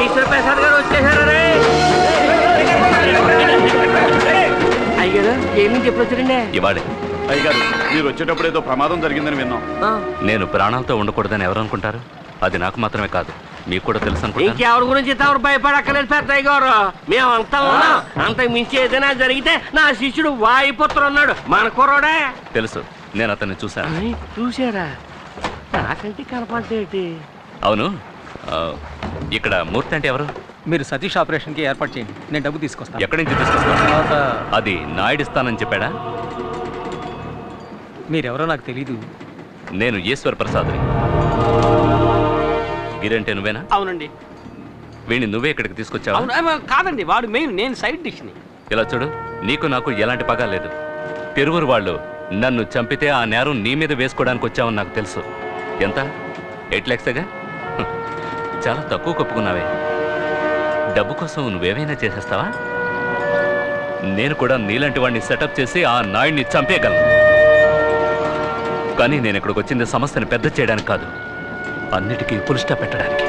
ఈశ్వర ప్రసాద్ గారు వచ్చేసారు. అయ్యారు ఏమి ఎప్పుడు వచ్చారండి? ఇవాడే. అయ్యగారు మీరు వచ్చేటప్పుడు ఏదో ప్రమాదం జరిగిందని విన్నాం. నేను ప్రాణాలతో ఉండకూడదని ఎవరు అనుకుంటారు? అది నాకు మాత్రమే కాదు, మీకు కూడా తెలుసు అనుకుంటా. ఇంకెవరి గురించి తమరు భయపడక్కలేదు పెద్దయ్య గారు. మేమంతా ఉన్నాం. అంతకు మించి ఏదైనా జరిగితే నా శిష్యుడు వాయుపుత్రుడు ఉన్నాడు, మన కుర్రోడే. తెలుసు, నేను అతన్ని చూశాను. చూసారా? నాకంటే కనపడేటి. అవును, ఇక్కడ మూర్తి అంటే ఎవరు? మీరు సతీష్ ఆపరేషన్కి ఏర్పాటు చేయండి, నేను డబ్బు తీసుకొస్తాను. ఎక్కడి నుంచి తీసుకొస్తాను? అది నాయుడిస్తానని చెప్పాడా? మీరెవరో నాకు తెలీదు. నేను ఈశ్వర్ ప్రసాద్ని. గిరంటే నువ్వేనా? అవునండి. వీడిని నువ్వే ఇక్కడికి తీసుకొచ్చావా? కాదండి, వాడు మెయిన్, నేను సైడ్ డిష్ని. ఇలా చూడు, నీకు నాకు ఎలాంటి పగ లేదు. తిరువురు వాళ్ళు నన్ను చంపితే ఆ నేరం నీ మీద వేసుకోవడానికి వచ్చావని నాకు తెలుసు. ఎంత? 8 lakhsగా? చాలా తక్కువ కొప్పుకున్నావే. డబ్బు కోసం నువ్వేమైనా చేసేస్తావా? నేను కూడా నీలాంటి వాడిని సెటప్ చేసి ఆ నాయుడిని చంపేయగలను. కానీ నేను ఇక్కడికి వచ్చింది సమస్యను పెద్ద చేయడానికి కాదు, అన్నిటికీ ఫుల్ స్టాప్ పెట్టడానికి.